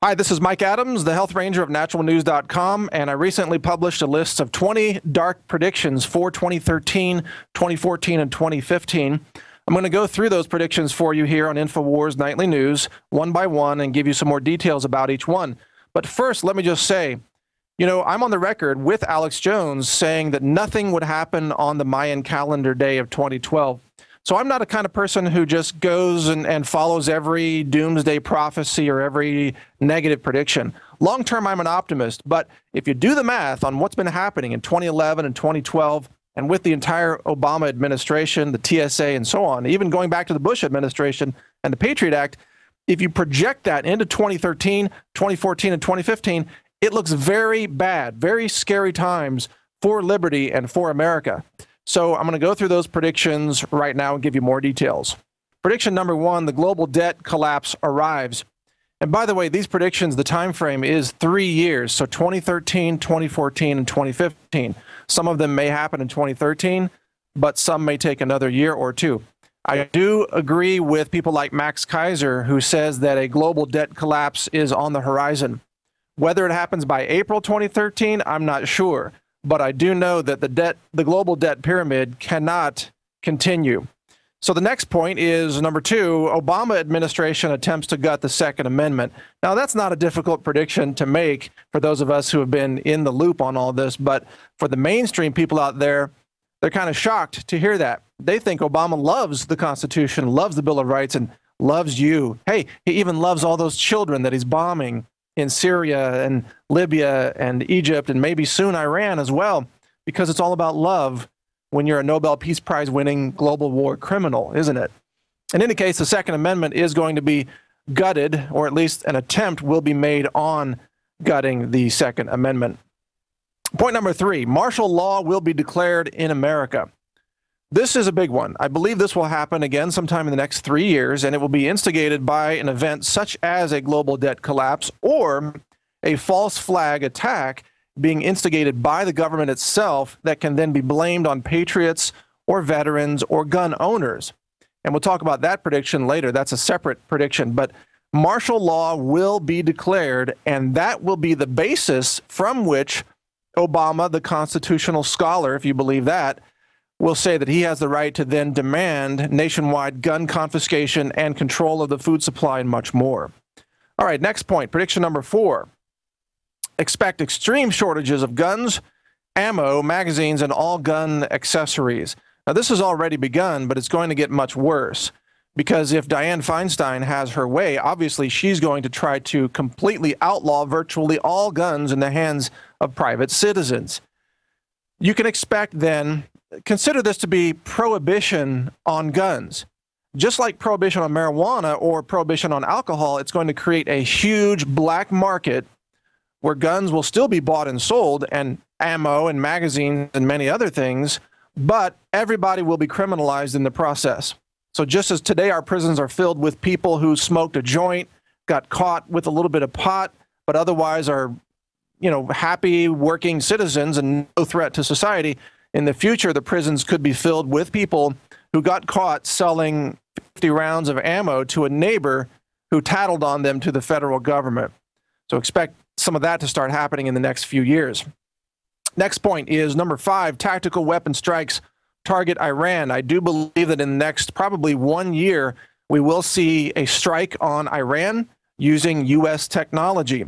Hi, this is Mike Adams, the Health Ranger of NaturalNews.com, and I recently published a list of 20 dark predictions for 2013, 2014, and 2015. I'm going to go through those predictions for you here on InfoWars Nightly News, one by one, and give you some more details about each one. But first, let me just say, I'm on the record with Alex Jones saying that nothing would happen on the Mayan calendar day of 2012. So I'm not a kind of person who just goes and follows every doomsday prophecy or every negative prediction. Long term, I'm an optimist. But if you do the math on what's been happening in 2011 and 2012, and with the entire Obama administration, the TSA, and so on, even going back to the Bush administration and the Patriot Act, if you project that into 2013, 2014, and 2015, it looks very bad, very scary times for liberty and for America. So I'm going to go through those predictions right now and give you more details. Prediction number one, the global debt collapse arrives. And by the way, these predictions, the time frame is 3 years, so 2013, 2014, and 2015. Some of them may happen in 2013, but some may take another year or two. I do agree with people like Max Kaiser, who says that a global debt collapse is on the horizon. Whether it happens by April 2013, I'm not sure. But I do know that the global debt pyramid cannot continue. So the next point is number two, Obama administration attempts to gut the Second Amendment. Now, that's not a difficult prediction to make for those of us who have been in the loop on all this, but for the mainstream people out there, they're kind of shocked to hear that. They think Obama loves the Constitution, loves the Bill of Rights, and loves you. Hey, he even loves all those children that he's bombing in Syria and Libya and Egypt and maybe soon Iran as well, because it's all about love when you're a Nobel Peace Prize winning global war criminal, isn't it? In any case, the Second Amendment is going to be gutted, or at least an attempt will be made on gutting the Second Amendment. Point number three, martial law will be declared in America. This is a big one. I believe this will happen again sometime in the next 3 years, and it will be instigated by an event such as a global debt collapse or a false flag attack being instigated by the government itself that can then be blamed on patriots or veterans or gun owners. And we'll talk about that prediction later. That's a separate prediction. But martial law will be declared, and that will be the basis from which Obama, the constitutional scholar, if you believe that, will say that he has the right to then demand nationwide gun confiscation and control of the food supply and much more. All right, next point, prediction number four. Expect extreme shortages of guns, ammo, magazines, and all gun accessories. Now, this has already begun, but it's going to get much worse because if Dianne Feinstein has her way, obviously she's going to try to completely outlaw virtually all guns in the hands of private citizens. You can expect then, consider this to be prohibition on guns. Just like prohibition on marijuana or prohibition on alcohol, it's going to create a huge black market where guns will still be bought and sold, and ammo and magazines and many other things, but everybody will be criminalized in the process. So just as today our prisons are filled with people who smoked a joint, got caught with a little bit of pot, but otherwise are, happy working citizens and no threat to society, in the future, the prisons could be filled with people who got caught selling 50 rounds of ammo to a neighbor who tattled on them to the federal government. So expect some of that to start happening in the next few years. Next point is number five, tactical weapon strikes target Iran. I do believe that in the next probably 1 year, we will see a strike on Iran using U.S. technology.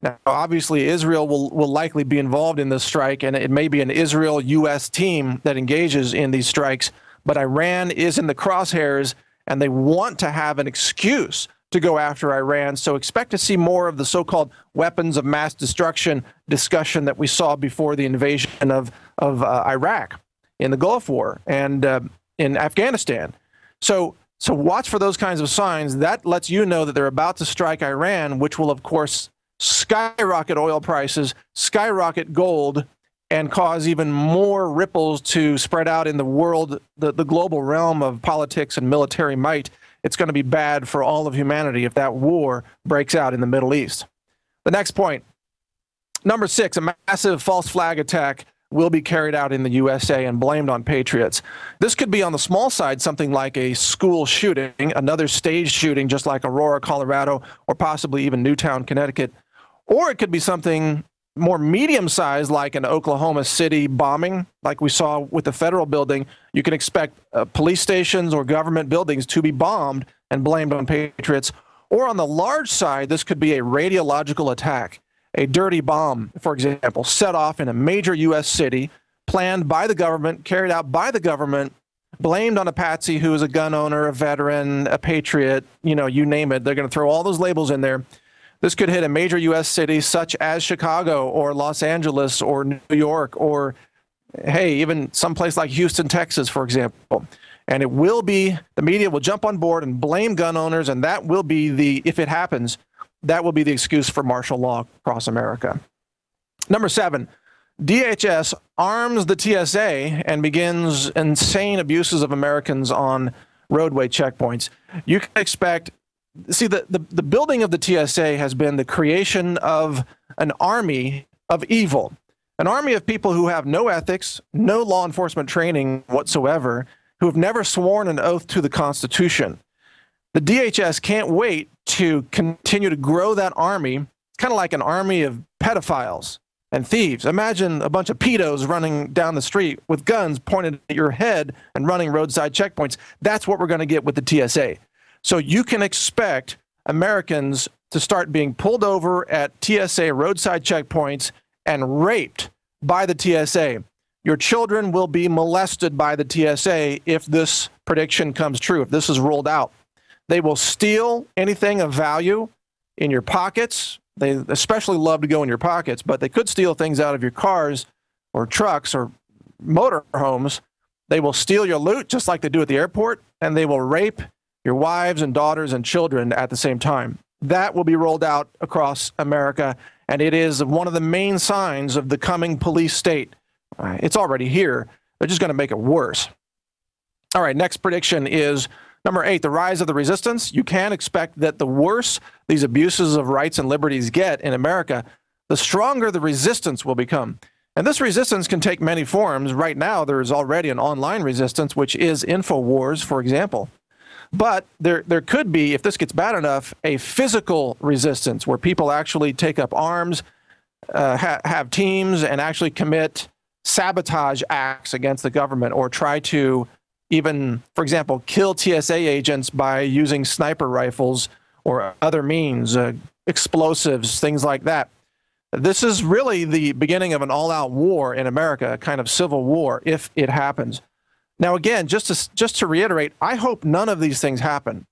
Now, obviously, Israel will likely be involved in this strike, and it may be an Israel-U.S. team that engages in these strikes, but Iran is in the crosshairs, and they want to have an excuse to go after Iran, so expect to see more of the so-called weapons of mass destruction discussion that we saw before the invasion of Iraq in the Gulf War and in Afghanistan. So watch for those kinds of signs. That lets you know that they're about to strike Iran, which will, of course, skyrocket oil prices, skyrocket gold, and cause even more ripples to spread out in the world, the global realm of politics and military might. It's going to be bad for all of humanity if that war breaks out in the Middle East. The next point, number six, a massive false flag attack will be carried out in the USA and blamed on patriots. This could be on the small side, something like a school shooting, another staged shooting, just like Aurora, Colorado, or possibly even Newtown, Connecticut. Or it could be something more medium-sized, like an Oklahoma City bombing, like we saw with the federal building. You can expect police stations or government buildings to be bombed and blamed on patriots. Or on the large side, this could be a radiological attack, a dirty bomb, for example, set off in a major U.S. city, planned by the government, carried out by the government, blamed on a patsy who is a gun owner, a veteran, a patriot, you name it. They're going to throw all those labels in there. This could hit a major U.S. city such as Chicago or Los Angeles or New York or, hey, even someplace like Houston, Texas, for example. And it will be, the media will jump on board and blame gun owners, and that will be if it happens, that will be the excuse for martial law across America. Number 7, DHS arms the TSA and begins insane abuses of Americans on roadway checkpoints. You can expect, see, the building of the TSA has been the creation of an army of evil, an army of people who have no ethics, no law enforcement training whatsoever, who have never sworn an oath to the Constitution. The DHS can't wait to continue to grow that army. It's kind of like an army of pedophiles and thieves. Imagine a bunch of pedos running down the street with guns pointed at your head and running roadside checkpoints. That's what we're going to get with the TSA. So you can expect Americans to start being pulled over at TSA roadside checkpoints and raped by the TSA. Your children will be molested by the TSA if this prediction comes true, if this is rolled out. They will steal anything of value in your pockets. They especially love to go in your pockets, but they could steal things out of your cars or trucks or motorhomes. They will steal your loot just like they do at the airport, and they will rape your wives and daughters and children at the same time. That will be rolled out across America, and it is one of the main signs of the coming police state. It's already here. They're just going to make it worse. All right, next prediction is number 8, the rise of the resistance. You can expect that the worse these abuses of rights and liberties get in America, the stronger the resistance will become. And this resistance can take many forms. Right now, there is already an online resistance, which is InfoWars, for example. But there could be, if this gets bad enough, a physical resistance where people actually take up arms, have teams, and actually commit sabotage acts against the government, or try to even, for example, kill TSA agents by using sniper rifles or other means, explosives, things like that. This is really the beginning of an all-out war in America, a kind of civil war, if it happens. Now, again, just to reiterate, I hope none of these things happen.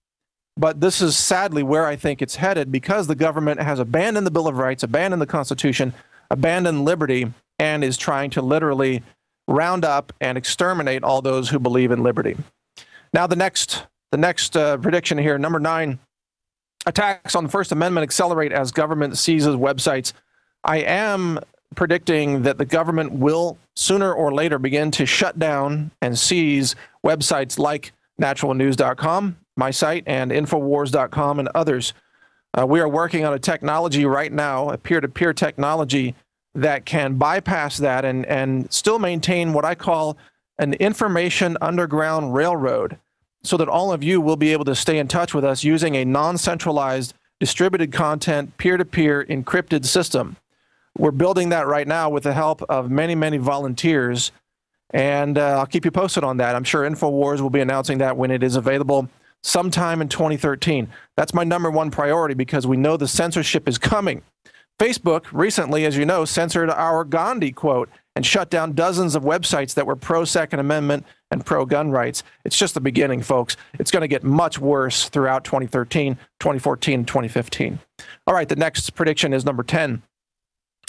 But this is sadly where I think it's headed, because the government has abandoned the Bill of Rights, abandoned the Constitution, abandoned liberty, and is trying to literally round up and exterminate all those who believe in liberty. Now, the next prediction here, number 9, attacks on the First Amendment accelerate as government seizes websites. I am predicting that the government will sooner or later begin to shut down and seize websites like NaturalNews.com, my site, and Infowars.com, and others. We are working on a technology right now, a peer-to-peer technology that can bypass that and still maintain what I call an information underground railroad, so that all of you will be able to stay in touch with us using a non-centralized, distributed content, peer-to-peer encrypted system. We're building that right now with the help of many, many volunteers, and I'll keep you posted on that. I'm sure InfoWars will be announcing that when it is available sometime in 2013. That's my number 1 priority, because we know the censorship is coming. Facebook recently, as you know, censored our Gandhi quote and shut down dozens of websites that were pro-Second Amendment and pro-gun rights. It's just the beginning, folks. It's going to get much worse throughout 2013, 2014, and 2015. All right, the next prediction is number 10.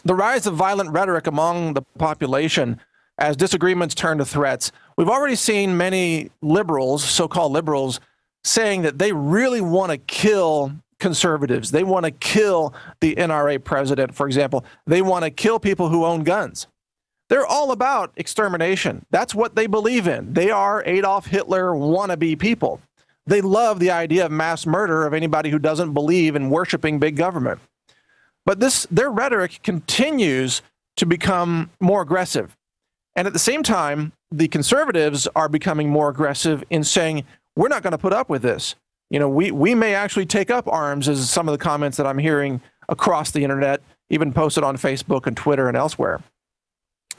The rise of violent rhetoric among the population as disagreements turn to threats. We've already seen many liberals, so-called liberals, saying that they really want to kill conservatives. They want to kill the NRA president, for example. They want to kill people who own guns. They're all about extermination. That's what they believe in. They are Adolf Hitler wannabe people. They love the idea of mass murder of anybody who doesn't believe in worshiping big government. But their rhetoric continues to become more aggressive. And at the same time, the conservatives are becoming more aggressive in saying, we're not going to put up with this. We may actually take up arms, as some of the comments that I'm hearing across the internet, even posted on Facebook and Twitter and elsewhere.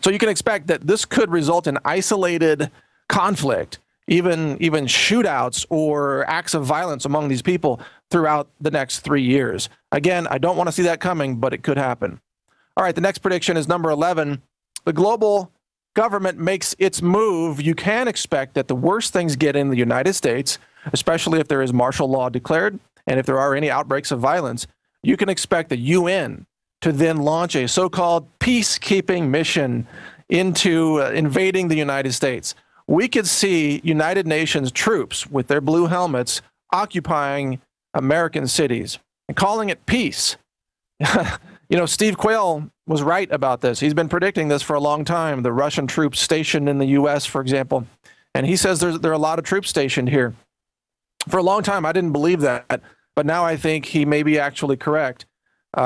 So you can expect that this could result in isolated conflict, even shootouts or acts of violence among these people throughout the next 3 years. Again, I don't want to see that coming, but it could happen. All right, the next prediction is number 11. The global government makes its move. You can expect that the worst things get in the United States, especially if there is martial law declared and if there are any outbreaks of violence. You can expect the UN to then launch a so-called peacekeeping mission into invading the United States. We could see United Nations troops with their blue helmets occupying American cities and calling it peace. Steve Quayle was right about this. He's been predicting this for a long time, the Russian troops stationed in the U.S., for example. And he says there are a lot of troops stationed here. For a long time, I didn't believe that, but now I think he may be actually correct.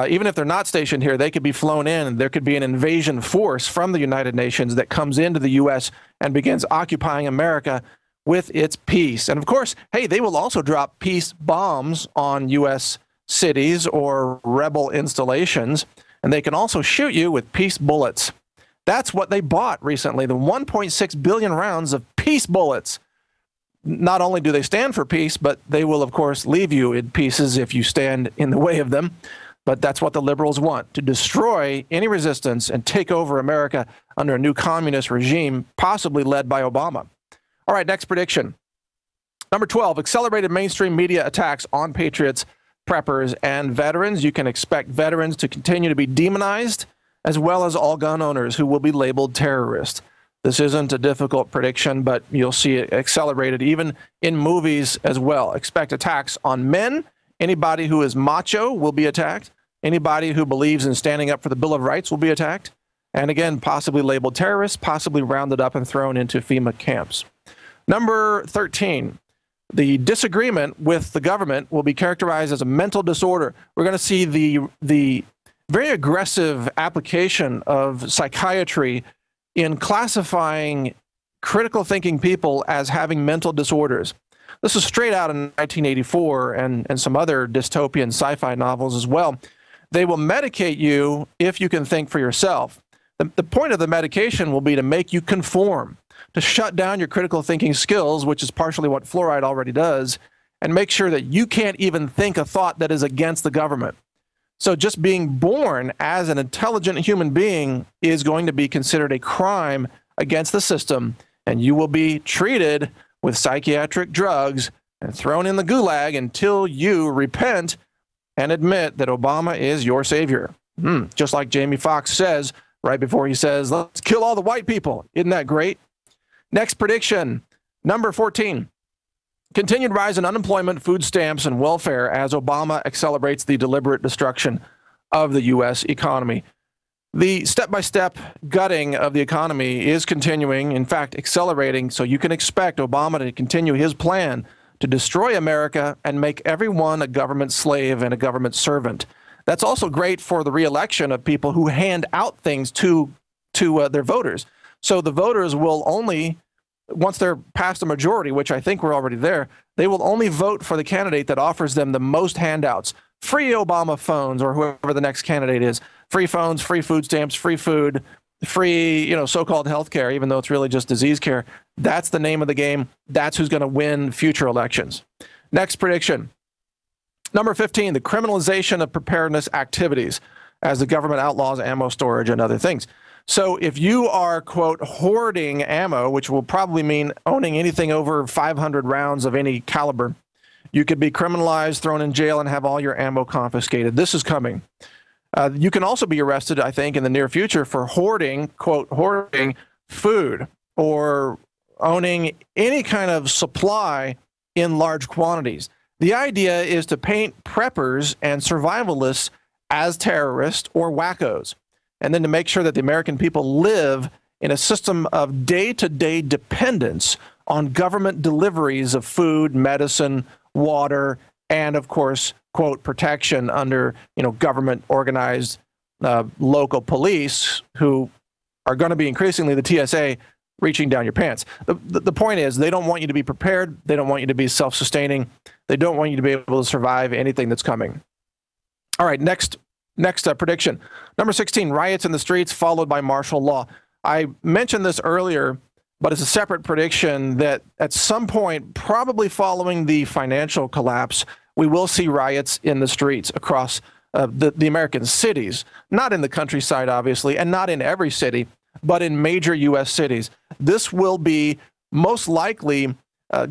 Even if they're not stationed here, they could be flown in, and there could be an invasion force from the United Nations that comes into the U.S. and begins occupying America with its peace. And of course, hey, they will also drop peace bombs on U.S. cities or rebel installations, and they can also shoot you with peace bullets. That's what they bought recently, the 1.6 billion rounds of peace bullets. Not only do they stand for peace, but they will, of course, leave you in pieces if you stand in the way of them. But that's what the liberals want, to destroy any resistance and take over America under a new communist regime, possibly led by Obama. All right, next prediction. Number 12, accelerated mainstream media attacks on patriots, preppers, and veterans. You can expect veterans to continue to be demonized, as well as all gun owners who will be labeled terrorists. This isn't a difficult prediction, but you'll see it accelerated even in movies as well. Expect attacks on men. Anybody who is macho will be attacked. Anybody who believes in standing up for the Bill of Rights will be attacked. And again, possibly labeled terrorists, possibly rounded up and thrown into FEMA camps. Number 13, the disagreement with the government will be characterized as a mental disorder. We're going to see the very aggressive application of psychiatry in classifying critical thinking people as having mental disorders. This is straight out in 1984 and some other dystopian sci-fi novels as well. They will medicate you if you can think for yourself. The point of the medication will be to make you conform, to shut down your critical thinking skills, which is partially what fluoride already does, and make sure that you can't even think a thought that is against the government. So just being born as an intelligent human being is going to be considered a crime against the system, and you will be treated with psychiatric drugs and thrown in the gulag until you repent and admit that Obama is your savior. Just like Jamie Foxx says right before he says, let's kill all the white people. Isn't that great? Next prediction, number 14. Continued rise in unemployment, food stamps, and welfare as Obama accelerates the deliberate destruction of the U.S. economy. The step-by-step gutting of the economy is continuing, in fact, accelerating, so you can expect Obama to continue his plan to destroy America and make everyone a government slave and a government servant. That's also great for the reelection of people who hand out things to their voters. So the voters will only, once they're past a majority, which I think we're already there, they will only vote for the candidate that offers them the most handouts. Free Obama phones, or whoever the next candidate is. Free phones, free food stamps, free food, free, so-called health care, even though it's really just disease care. That's the name of the game. That's who's going to win future elections. Next prediction. Number 15, the criminalization of preparedness activities as the government outlaws ammo storage and other things. So if you are, quote, hoarding ammo, which will probably mean owning anything over 500 rounds of any caliber, you could be criminalized, thrown in jail, and have all your ammo confiscated. This is coming. You can also be arrested, I think, in the near future for hoarding, quote, hoarding food or owning any kind of supply in large quantities. The idea is to paint preppers and survivalists as terrorists or wackos, and then to make sure that the American people live in a system of day-to-day dependence on government deliveries of food, medicine, water, and, of course, quote, protection under, government organized local police who are going to be increasingly the TSA reaching down your pants. The point is they don't want you to be prepared. They don't want you to be self-sustaining. They don't want you to be able to survive anything that's coming. All right, next prediction. Number 16, riots in the streets followed by martial law. I mentioned this earlier, but it's a separate prediction that at some point, probably following the financial collapse, we will see riots in the streets across the American cities, not in the countryside, obviously, and not in every city, but in major U.S. cities. This will be most likely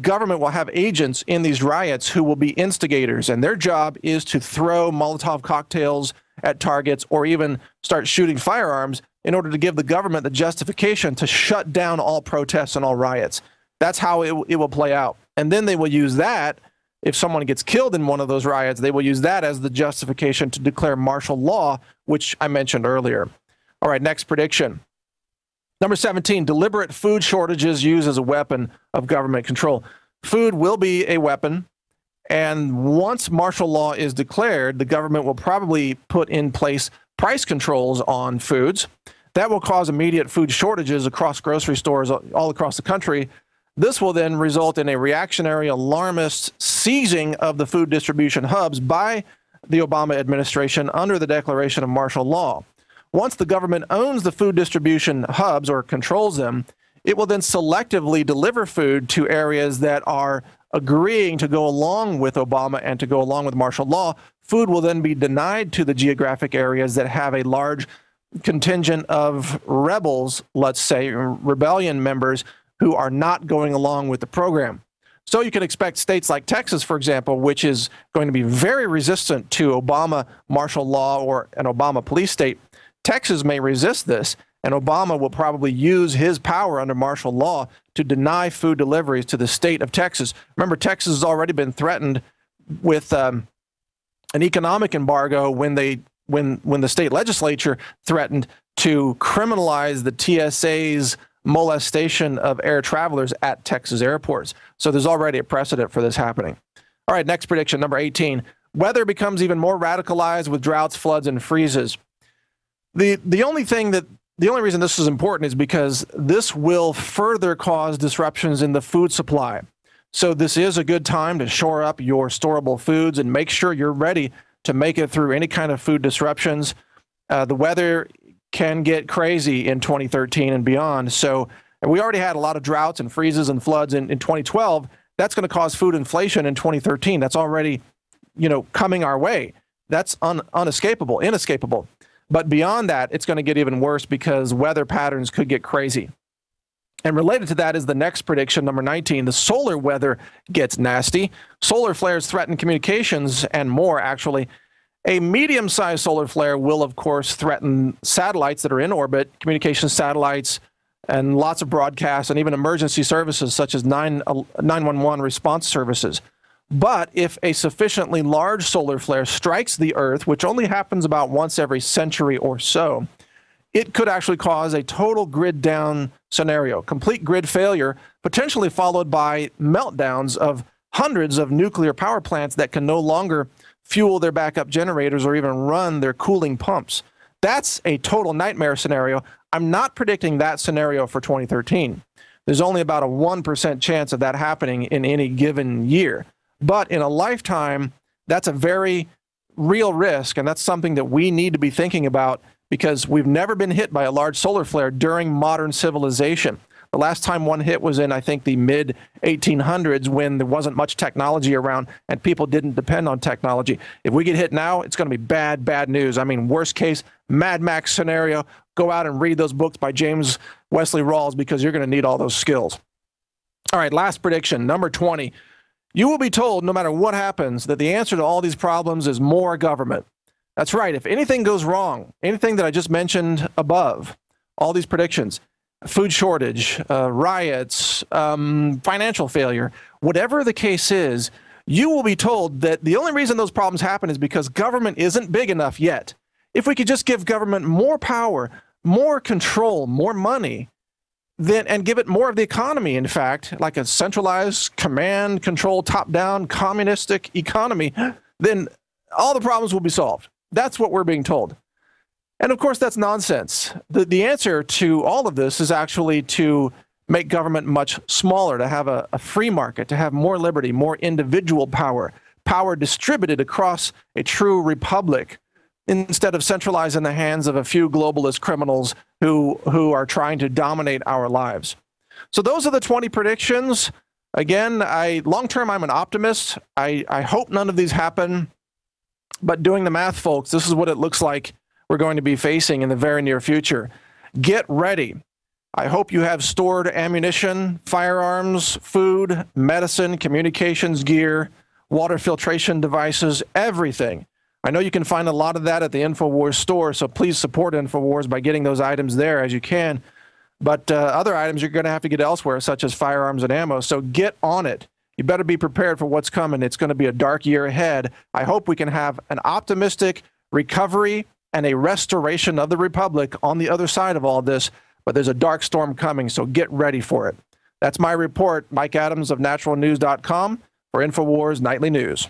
government will have agents in these riots who will be instigators, and their job is to throw Molotov cocktails at targets or even start shooting firearms in order to give the government the justification to shut down all protests and all riots. That's how it will play out. And then they will use that, if someone gets killed in one of those riots, they will use that as the justification to declare martial law, which I mentioned earlier. All right, next prediction. Number 17, deliberate food shortages used as a weapon of government control. Food will be a weapon, and once martial law is declared, the government will probably put in place price controls on foods. That will cause immediate food shortages across grocery stores all across the country. This will then result in a reactionary, alarmist seizing of the food distribution hubs by the Obama administration under the declaration of martial law. Once the government owns the food distribution hubs or controls them, it will then selectively deliver food to areas that are agreeing to go along with Obama and to go along with martial law. Food will then be denied to the geographic areas that have a large contingent of rebels, let's say, rebellion members who are not going along with the program. So you can expect states like Texas, for example, which is going to be very resistant to Obama martial law or an Obama police state. Texas may resist this, and Obama will probably use his power under martial law to deny food deliveries to the state of Texas. Remember, Texas has already been threatened with an economic embargo when the state legislature threatened to criminalize the TSA's molestation of air travelers at Texas airports. So there's already a precedent for this happening. All right, next prediction, number 18. Weather becomes even more radicalized with droughts, floods, and freezes. The only reason this is important is because this will further cause disruptions in the food supply. So this is a good time to shore up your storable foods and make sure you're ready to make it through any kind of food disruptions. The weather can get crazy in 2013 and beyond. So we already had a lot of droughts and freezes and floods in 2012. That's going to cause food inflation in 2013. That's already, coming our way. That's inescapable. But beyond that, it's going to get even worse because weather patterns could get crazy. And related to that is the next prediction, number 19. The solar weather gets nasty. Solar flares threaten communications and more, actually. A medium-sized solar flare will, of course, threaten satellites that are in orbit, communication satellites, and lots of broadcasts, and even emergency services such as 911 response services. But if a sufficiently large solar flare strikes the Earth, which only happens about once every century or so, it could actually cause a total grid down scenario, complete grid failure, potentially followed by meltdowns of hundreds of nuclear power plants that can no longer fuel their backup generators or even run their cooling pumps. That's a total nightmare scenario. I'm not predicting that scenario for 2013. There's only about a 1% chance of that happening in any given year. But in a lifetime, that's a very real risk, and that's something that we need to be thinking about because we've never been hit by a large solar flare during modern civilization. The last time one hit was in, I think, the mid-1800s when there wasn't much technology around and people didn't depend on technology. If we get hit now, it's going to be bad news. I mean, worst case, Mad Max scenario. Go out and read those books by James Wesley Rawls because you're going to need all those skills. All right, last prediction, number 20. You will be told, no matter what happens, that the answer to all these problems is more government. That's right. If anything goes wrong, anything that I just mentioned above, all these predictions, food shortage, riots, financial failure, whatever the case is, you will be told that the only reason those problems happen is because government isn't big enough yet. If we could just give government more power, more control, more money, and give it more of the economy, in fact, like a centralized command, control, top-down, communistic economy, then all the problems will be solved. That's what we're being told. And of course, that's nonsense. The answer to all of this is actually to make government much smaller, to have a free market, to have more liberty, more individual power, power distributed across a true republic, instead of centralized in the hands of a few globalist criminals who are trying to dominate our lives. So those are the 20 predictions. Again, long term, I'm an optimist. I hope none of these happen. But doing the math, folks, this is what it looks like we're going to be facing in the very near future. Get ready. I hope you have stored ammunition, firearms, food, medicine, communications gear, water filtration devices, everything. I know you can find a lot of that at the InfoWars store, so please support InfoWars by getting those items there as you can. But other items you're going to have to get elsewhere, such as firearms and ammo, so get on it. You better be prepared for what's coming. It's going to be a dark year ahead. I hope we can have an optimistic recovery and a restoration of the republic on the other side of all this, but there's a dark storm coming, so get ready for it. That's my report. Mike Adams of NaturalNews.com for InfoWars Nightly News.